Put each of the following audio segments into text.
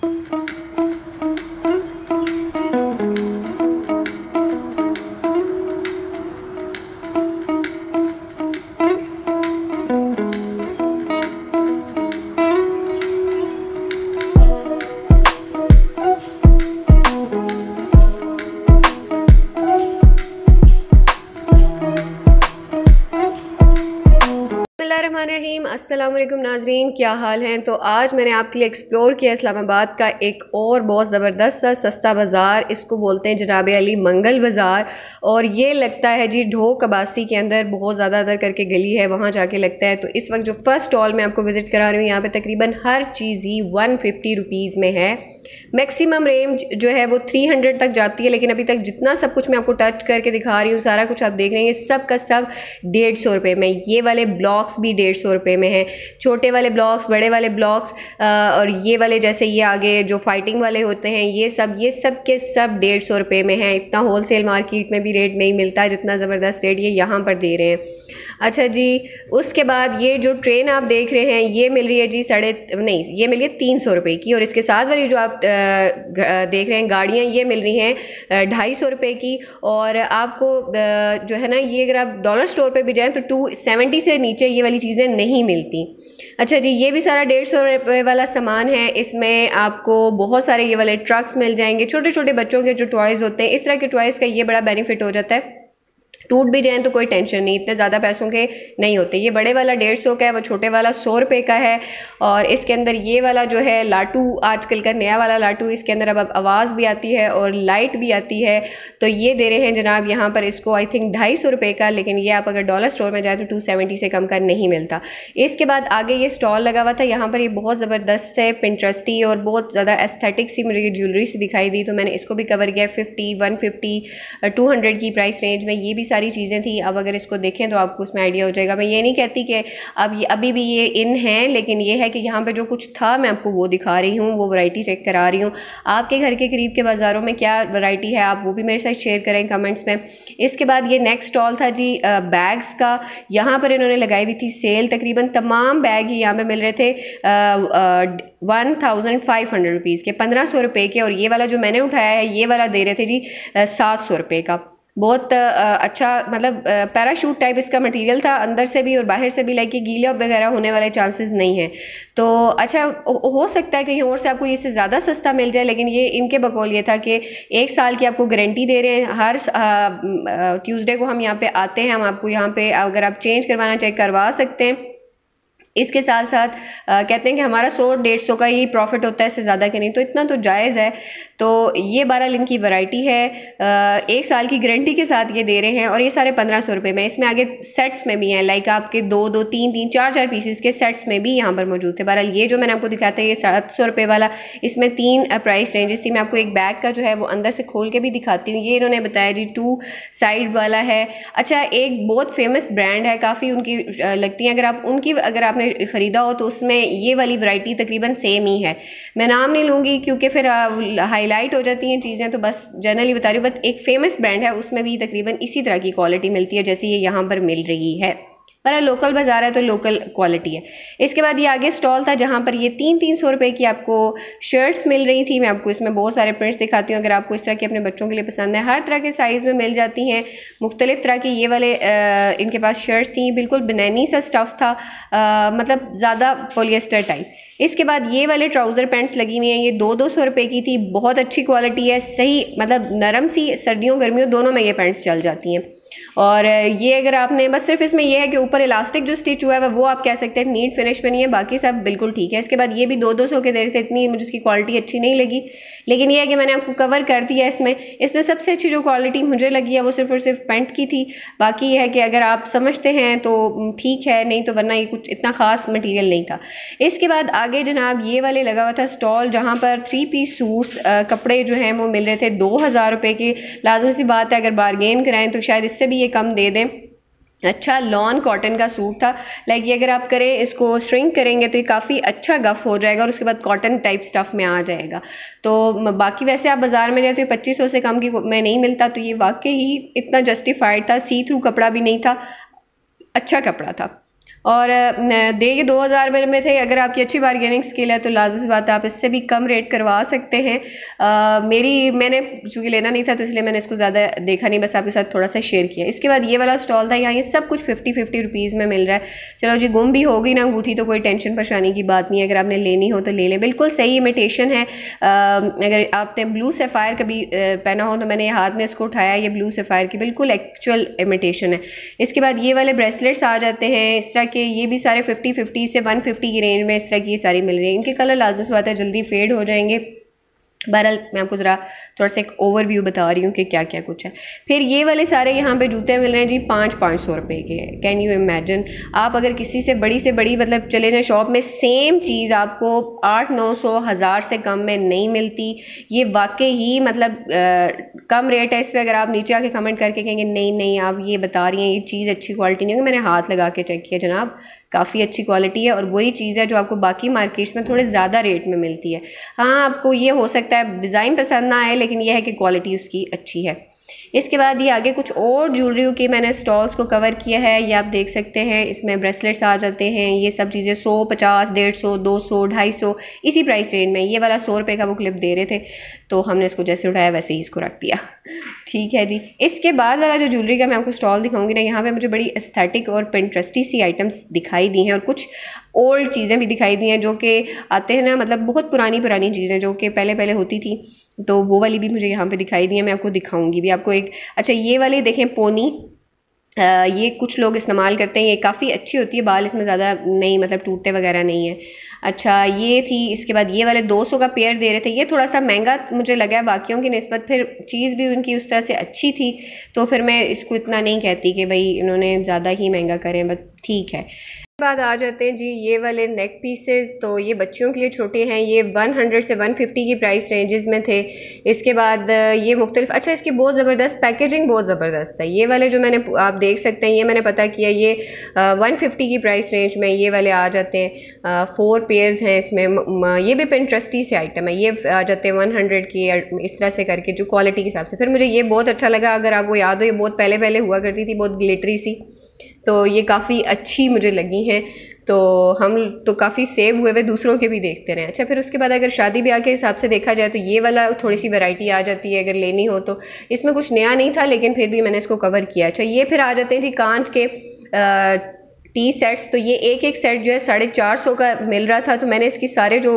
बिस्मिल्लाहिर्रहमानिर्रहीम। अस्सलाम वालेकुम नाजरीन, क्या हाल हैं। तो आज मैंने आपके लिए एक्सप्लोर किया इस्लामाबाद का एक और बहुत ज़बरदस्त सा सस्ता बाज़ार, इसको बोलते हैं जनाब अली मंगल बाज़ार। और ये लगता है जी ढोक कबासी के अंदर, बहुत ज़्यादा अंदर करके गली है, वहाँ जाके लगता है। तो इस वक्त जो फर्स्ट स्टॉल मैं आपको विज़िट करा रही हूँ, यहाँ पे तकरीबन हर चीज़ ही 150 रुपीज़ में है। मैक्सिमम रेंज जो है वो 300 तक जाती है, लेकिन अभी तक जितना सब कुछ मैं आपको टच करके दिखा रही हूँ, सारा कुछ आप देख रहे हैं, सब का सब 150 रुपये में। ये वाले ब्लॉक्स भी 150 रुपये में हैं, छोटे वाले ब्लॉक्स, बड़े वाले ब्लॉक्स, और ये वाले जैसे ये आगे जो फाइटिंग वाले होते हैं, ये सब के सब 150 रुपये में हैं। इतना होलसेल मार्केट में भी रेट नहीं मिलता है जितना ज़बरदस्त रेट ये यहाँ पर दे रहे हैं। अच्छा जी, उसके बाद ये जो ट्रेन आप देख रहे हैं, ये मिल रही है जी ये मिल रही है 300 रुपये की। और इसके साथ वाली जो आप देख रहे हैं गाड़ियाँ, ये मिल रही हैं 250 रुपये की। और आपको जो है ना, ये अगर आप डॉलर स्टोर पे भी जाएँ तो 270 से नीचे ये वाली चीज़ें नहीं मिलती। अच्छा जी, ये भी सारा 150 रुपये वाला सामान है। इसमें आपको बहुत सारे ये वाले ट्रक्स मिल जाएंगे, छोटे छोटे बच्चों के जो टॉयज़ होते हैं। इस तरह के टॉयज़ का ये बड़ा बेनिफिट हो जाता है, टूट भी जाएँ तो कोई टेंशन नहीं, इतने ज़्यादा पैसों के नहीं होते। ये बड़े वाला 150 का है, वो छोटे वाला 100 रुपये का है। और इसके अंदर ये वाला जो है लाटू, आजकल का नया वाला लाटू, इसके अंदर अब आवाज़ भी आती है और लाइट भी आती है। तो ये दे रहे हैं जनाब यहाँ पर इसको आई थिंक 250 रुपये का, लेकिन ये आप अगर डॉलर स्टोर में जाए तो 270 से कम का नहीं मिलता। इसके बाद आगे ये स्टॉल लगा हुआ था, यहाँ पर ये बहुत ज़बरदस्त है, पिंटरेस्टी और बहुत ज़्यादा एस्थेटिक सी मुझे ये ज्वेलरी सी दिखाई दी, तो मैंने इसको भी कवर किया। 50, 150, 200 की प्राइस रेंज में ये भी सारी चीज़ें थी। अब अगर इसको देखें तो आपको उसमें आइडिया हो जाएगा। मैं ये नहीं कहती कि अभी भी ये इन हैं, लेकिन ये है कि यहाँ पे जो कुछ था मैं आपको वो दिखा रही हूँ, वो वैरायटी चेक करा रही हूँ। आपके घर के करीब के बाज़ारों में क्या वैरायटी है, आप वो भी मेरे साथ शेयर करें कमेंट्स में। इसके बाद ये नेक्स्ट स्टॉल था जी बैग्स का। यहाँ पर इन्होंने लगाई हुई थी सेल, तकरीबन तमाम बैग ही यहाँ पे मिल रहे थे 1500 रुपीज़ के, 1500 रुपये के। और ये वाला जो मैंने उठाया है, ये वाला दे रहे थे जी 700 रुपये का। बहुत अच्छा, मतलब पैराशूट टाइप इसका मटेरियल था, अंदर से भी और बाहर से भी, लाइक ये गीला वगैरह होने वाले चांसेस नहीं है। तो अच्छा, हो सकता है कहीं और से आपको इससे ज़्यादा सस्ता मिल जाए, लेकिन ये इनके बकौल ये था कि 1 साल की आपको गारंटी दे रहे हैं। हर ट्यूसडे को हम यहाँ पे आते हैं, हम आपको यहाँ पे अगर आप चेंज करवाना चेक करवा सकते हैं। इसके साथ साथ कहते हैं कि हमारा 100-150 का ही प्रॉफिट होता है, इससे ज़्यादा के नहीं, तो इतना तो जायज़ है। तो ये 12 लिम की वैरायटी है, 1 साल की गारंटी के साथ ये दे रहे हैं। और ये सारे 1500 रुपये में। इसमें आगे सेट्स में भी हैं, लाइक आपके 2-2, 3-3, 4-4 पीसेस के सेट्स में भी यहाँ पर मौजूद थे। बहरहाल ये जो मैंने आपको दिखाया था, ये 700 रुपये वाला, इसमें 3 प्राइस रेंजेस थी। मैं आपको एक बैग का जो है वो अंदर से खोल के भी दिखाती हूँ। ये इन्होंने बताया जी 2 साइड वाला है। अच्छा, एक बहुत फेमस ब्रांड है, काफ़ी उनकी लगती हैं, अगर आपने ख़रीदा हो तो उसमें ये वाली वैरायटी तकरीबन सेम ही है। मैं नाम नहीं लूँगी क्योंकि फिर हाईलाइट हो जाती हैं चीज़ें, तो बस जनरली बता रही हूँ। बट एक फेमस ब्रांड है, उसमें भी तकरीबन इसी तरह की क्वालिटी मिलती है जैसे ये यहाँ पर मिल रही है। पर लोकल बाज़ार है तो लोकल क्वालिटी है। इसके बाद ये आगे स्टॉल था जहाँ पर ये 300 रुपये की आपको शर्ट्स मिल रही थी। मैं आपको इसमें बहुत सारे प्रिंट्स दिखाती हूँ, अगर आपको इस तरह की अपने बच्चों के लिए पसंद है। हर तरह के साइज़ में मिल जाती हैं, मुख्तलिफ़ तरह की ये वाले इनके पास शर्ट्स थी। बिल्कुल बनैनी सा स्टफ़ था, मतलब ज़्यादा पॉलिएस्टर टाइप। इसके बाद ये वाले ट्राउज़र पैंट्स लगी हुई हैं, ये 200 रुपये की थी, बहुत अच्छी क्वालिटी है, सही मतलब नरम सी, सर्दियों गर्मियों दोनों में ये पैंट्स चल जाती हैं। और ये अगर आपने बस सिर्फ इसमें यह है कि ऊपर इलास्टिक जो स्टिच हुआ है वो आप कह सकते हैं नीट फिनिश में नहीं है, बाकी सब बिल्कुल ठीक है। इसके बाद ये भी 200 के दे रहे थे, इतनी मुझे इसकी क्वालिटी अच्छी नहीं लगी, लेकिन ये है कि मैंने आपको कवर कर दिया इसमें सबसे अच्छी जो क्वालिटी मुझे लगी है वो सिर्फ और सिर्फ पैंट की थी। बाकी ये है कि अगर आप समझते हैं तो ठीक है, नहीं तो वरना ये कुछ इतना ख़ास मटीरियल नहीं था। इसके बाद आगे जनाब ये वाले लगा हुआ था स्टॉल जहाँ पर 3 पीस सूट्स कपड़े जो हैं वो मिल रहे थे 2000 रुपये के। लाजमी सी बात है, अगर बारगेन कराएं तो शायद इससे भी ये कम दे दें। अच्छा लॉन कॉटन का सूट था, लाइक ये अगर आप करें, इसको श्रिंक करेंगे तो ये काफ़ी अच्छा गफ़ हो जाएगा और उसके बाद कॉटन टाइप स्टफ़ में आ जाएगा। तो बाकी वैसे आप बाज़ार में जाए तो ये 2500 से कम की में नहीं मिलता, तो ये वाकई ही इतना जस्टिफाइड था। सी थ्रू कपड़ा भी नहीं था, अच्छा कपड़ा था। और दे ये 2000 में थे। अगर आपकी अच्छी बारगेनिंग स्किल है तो लाज़मी बात है आप इससे भी कम रेट करवा सकते हैं। मैंने चूँकि लेना नहीं था तो इसलिए मैंने इसको ज़्यादा देखा नहीं, बस आपके साथ थोड़ा सा शेयर किया। इसके बाद ये वाला स्टॉल था, यहाँ ये सब कुछ 50-50 रुपीज़ में मिल रहा है। चलो जी, गुम भी होगी ना अंगूठी तो कोई टेंशन परेशानी की बात नहीं है, अगर आपने लेनी हो तो ले लें। बिल्कुल सही इमिटेशन है। अगर आपने ब्लू सफ़ायर कभी पहना हो तो मैंने ये हाथ में इसको उठाया, ये ब्लू सफ़ायर की बिल्कुल एक्चुअल इमिटेशन है। इसके बाद ये वाले ब्रेसलेट्स आ जाते हैं इस तरह के, ये भी सारे 50-50 से 150 की रेंज में इस तरह की ये सारी मिल रही है। इनके कलर लाजमी सी बात है जल्दी फेड हो जाएंगे। बहरहाल मैं आपको ज़रा थोड़ा सा एक ओवरव्यू बता रही हूँ कि क्या क्या कुछ है। फिर ये वाले सारे यहाँ पे जूते मिल रहे हैं जी 500 रुपये के। कैन यू इमेजिन, आप अगर किसी से बड़ी मतलब चले जाएँ शॉप में, सेम चीज़ आपको 800-900 1000 से कम में नहीं मिलती। ये वाकई ही मतलब कम रेट है। इस पर अगर आप नीचे आके कमेंट करके कहेंगे नहीं आप ये बता रही हैं ये चीज़ अच्छी क्वालिटी नहीं होगी, मैंने हाथ लगा के चेक किया जनाब, काफ़ी अच्छी क्वालिटी है और वही चीज़ है जो आपको बाकी मार्केट्स में थोड़े ज़्यादा रेट में मिलती है। हाँ, आपको ये हो सकता है डिज़ाइन पसंद ना आए, लेकिन यह है कि क्वालिटी उसकी अच्छी है। इसके बाद ये आगे कुछ और ज्वेलरी के मैंने स्टॉल्स को कवर किया है, ये आप देख सकते हैं। इसमें ब्रेसलेट्स आ जाते हैं, ये सब चीज़ें 100, 50, 150, 200, 250 इसी प्राइस रेंज में। ये वाला 100 रुपये का वो क्लिप दे रहे थे तो हमने इसको जैसे उठाया वैसे ही इसको रख दिया। ठीक है जी। इसके बाद वाला जो ज्वेलरी का मैं आपको स्टॉल दिखाऊंगी ना, यहाँ पे मुझे बड़ी एस्थेटिक और पिंटरेस्टी सी आइटम्स दिखाई दी हैं और कुछ ओल्ड चीज़ें भी दिखाई दी हैं जो कि आते हैं ना, मतलब बहुत पुरानी चीज़ें जो कि पहले होती थी, तो वो वाली भी मुझे यहाँ पे दिखाई दी है। मैं आपको दिखाऊंगी भी आपको एक। अच्छा, ये वाली देखें पोनी, ये कुछ लोग इस्तेमाल करते हैं, ये काफ़ी अच्छी होती है, बाल इसमें ज़्यादा नहीं मतलब टूटते वगैरह नहीं है। अच्छा, ये थी। इसके बाद ये वाले 200 का पेयर दे रहे थे, ये थोड़ा सा महंगा मुझे लगा बाकियों की निस्बत, फिर चीज़ भी उनकी उस तरह से अच्छी थी तो फिर मैं इसको इतना नहीं कहती कि भाई इन्होंने ज़्यादा ही महंगा करें, बस ठीक है। बाद आ जाते हैं जी ये वाले नेक पीसेस, तो ये बच्चियों के लिए छोटे हैं, ये 100 से 150 की प्राइस रेंजेस में थे। इसके बाद ये मुख्तलिफ, अच्छा इसकी बहुत ज़बरदस्त पैकेजिंग, बहुत ज़बरदस्त है। ये वाले जो मैंने आप देख सकते हैं, ये मैंने पता किया, ये 150 की प्राइस रेंज में ये वाले आ जाते हैं। 4 पेयर्स हैं इसमें। ये भी पिंटरेस्टी से आइटम है, ये आ जाते हैं 100 की, इस तरह से करके जो क्वालिटी के हिसाब से। फिर मुझे ये बहुत अच्छा लगा, अगर आपको याद हो ये बहुत पहले हुआ करती थी, बहुत ग्लिटरी सी, तो ये काफ़ी अच्छी मुझे लगी हैं। तो हम तो काफ़ी सेव हुए दूसरों के भी देखते रहे। अच्छा, फिर उसके बाद अगर शादी ब्याह के हिसाब से देखा जाए तो ये वाला थोड़ी सी वैरायटी आ जाती है अगर लेनी हो तो। इसमें कुछ नया नहीं था लेकिन फिर भी मैंने इसको कवर किया। अच्छा, ये फिर आ जाते हैं जी कांच के टी सेट्स, तो ये एक सेट जो है 450 का मिल रहा था, तो मैंने इसकी सारे जो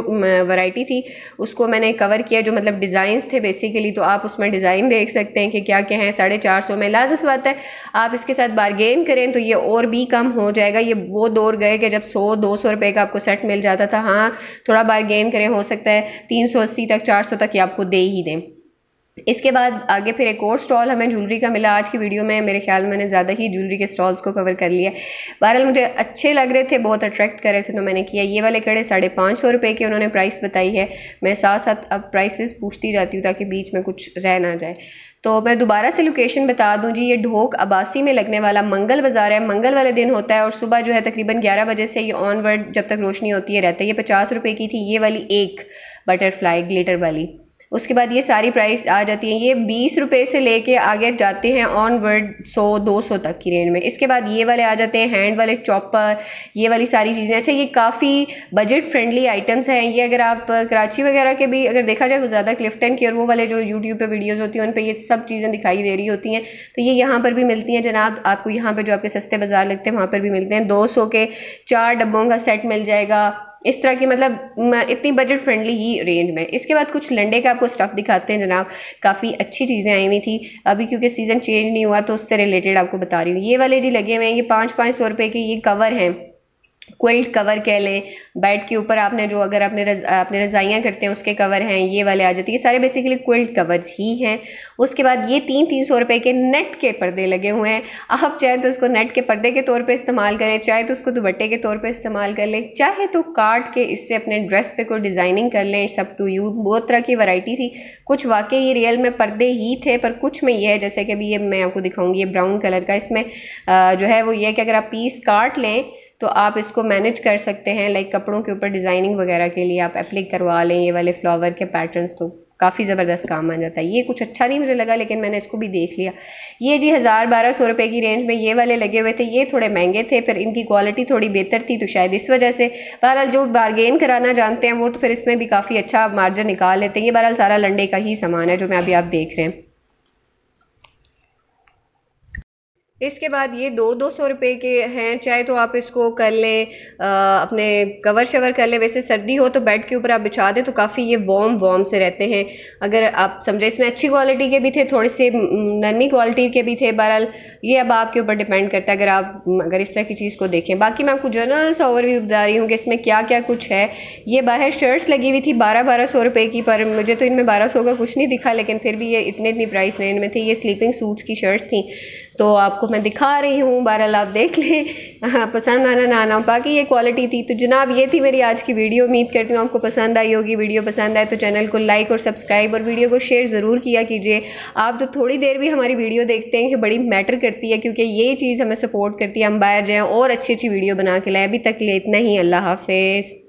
वैरायटी थी उसको मैंने कवर किया, जो मतलब डिज़ाइंस थे बेसिकली, तो आप उसमें डिज़ाइन देख सकते हैं कि क्या क्या हैं 450 में। लाज़मी बात है आप इसके साथ बारगेन करें तो ये और भी कम हो जाएगा। ये वो दौर गए कि जब 100-200 रुपये का आपको सेट मिल जाता था। हाँ, थोड़ा बारगेन करें, हो सकता है 380 तक 400 तक ये आपको दे ही दें। इसके बाद आगे फिर एक और स्टॉल हमें ज्वेलरी का मिला। आज की वीडियो में मेरे ख्याल में मैंने ज़्यादा ही ज्वेलरी के स्टॉल्स को कवर कर लिया। बहरहाल मुझे अच्छे लग रहे थे, बहुत अट्रैक्ट कर रहे थे तो मैंने किया। ये वाले कड़े 550 रुपये के उन्होंने प्राइस बताई है। मैं साथ साथ अब प्राइसेस पूछती जाती हूँ ताकि बीच में कुछ रह ना जाए। तो मैं दोबारा से लोकेशन बता दूं जी, ये ढोक अब्बासी में लगने वाला मंगल बाज़ार है। मंगल वाले दिन होता है और सुबह जो है तकरीबन 11 बजे से ये ऑनवर्ड जब तक रोशनी होती है रहता है। ये 50 रुपये की थी ये वाली एक बटरफ्लाई ग्लिटर वाली। उसके बाद ये सारी प्राइस आ जाती हैं, ये 20 रुपये से लेके आगे जाते हैं ऑनवर्ड 100-200 तक की रेंज में। इसके बाद ये वाले आ जाते हैं हैंड वाले चॉपर, ये वाली सारी चीज़ें। अच्छा, ये काफ़ी बजट फ्रेंडली आइटम्स हैं। ये अगर आप कराची वगैरह के भी अगर देखा जाए तो ज़्यादा क्लिफ्टन की और वो वाले जो यूट्यूब पे वीडियोस होती हैं उन पे ये सब चीज़ें दिखाई दे रही होती हैं, तो ये यहाँ पर भी मिलती हैं जनाब। आपको यहाँ पर जो आपके सस्ते बाज़ार लगते हैं वहाँ पर भी मिलते हैं। 200 के 4 डब्बों का सेट मिल जाएगा, इस तरह की मतलब इतनी बजट फ्रेंडली ही रेंज में। इसके बाद कुछ लंडे का आपको स्टफ़ दिखाते हैं जनाब, काफ़ी अच्छी चीज़ें आई हुई थी। अभी क्योंकि सीज़न चेंज नहीं हुआ तो उससे रिलेटेड आपको बता रही हूँ। ये वाले जी लगे हुए हैं, ये 500-500 रुपये के ये कवर हैं, क्विल्ट कवर कह लें। बेड के ऊपर आपने जो अगर आपने रज़ाइयाँ करते हैं उसके कवर हैं, ये वाले आ जाते हैं। ये सारे बेसिकली क्विल्ट कवर्स ही हैं। उसके बाद ये 300-300 रुपये के नेट के पर्दे लगे हुए हैं। आप चाहे तो उसको नेट के पर्दे के तौर पे इस्तेमाल करें, चाहे तो उसको दुपट्टे के तौर पे इस्तेमाल कर लें, चाहे तो काट के इससे अपने ड्रेस पे कोई डिज़ाइनिंग कर लें। सब टू यू, बहुत तरह की वैरायटी थी। कुछ वाकई ये रियल में पर्दे ही थे, पर कुछ में ये है जैसे कि अभी ये मैं आपको दिखाऊँगी, ये ब्राउन कलर का। इसमें जो है वो ये है कि अगर आप पीस काट लें तो आप इसको मैनेज कर सकते हैं, लाइक कपड़ों के ऊपर डिज़ाइनिंग वगैरह के लिए आप एप्लिक करवा लें ये वाले फ्लावर के पैटर्न्स, तो काफ़ी ज़बरदस्त काम आ जाता है। ये कुछ अच्छा नहीं मुझे लगा, लेकिन मैंने इसको भी देख लिया। ये जी 1000-1200 रुपये की रेंज में ये वाले लगे हुए थे, ये थोड़े महंगे थे, फिर इनकी क्वालिटी थोड़ी बेहतर थी तो शायद इस वजह से। बहरहाल जो बारगेन कराना जानते हैं वो तो फिर इसमें भी काफ़ी अच्छा मार्जिन निकाल लेते हैं। ये बहरहाल सारा लंडे का ही सामान है जो मैं अभी आप देख रहे हैं। इसके बाद ये 200 रुपये के हैं, चाहे तो आप इसको कर लें, अपने कवर शवर कर लें। वैसे सर्दी हो तो बेड के ऊपर आप बिछा दें तो काफ़ी ये वार्म से रहते हैं। अगर आप समझे इसमें अच्छी क्वालिटी के भी थे, थोड़े से नरमी क्वालिटी के भी थे। बहरहाल ये अब आपके ऊपर डिपेंड करता है अगर इस तरह की चीज़ को देखें। बाकी मैं आपको जनरल सा ओवरव्यू बता रही हूँ कि इसमें क्या क्या कुछ है। ये बाहर शर्ट्स लगी हुई थी 1200 रुपये की, पर मुझे तो इनमें 1200 का कुछ नहीं दिखा, लेकिन फिर भी ये इतनी प्राइस रेंज में थी। ये स्लीपिंग सूट्स की शर्ट्स थी, तो आपको मैं दिखा रही हूँ, बहरहाल आप देख लें, हाँ पसंद आना ना आना। बाकी ये क्वालिटी थी। तो जनाब ये थी मेरी आज की वीडियो। उम्मीद करती हूँ आपको पसंद आई होगी। वीडियो पसंद आए तो चैनल को लाइक और सब्सक्राइब और वीडियो को शेयर ज़रूर किया कीजिए। आप जो थोड़ी देर भी हमारी वीडियो देखते हैं कि बड़ी मैटर करती है, क्योंकि ये चीज़ हमें सपोर्ट करती है, हम बाहर जाएँ और अच्छी वीडियो बना के लाएँ। अभी तक ले इतना ही। अल्लाह हाफिज़।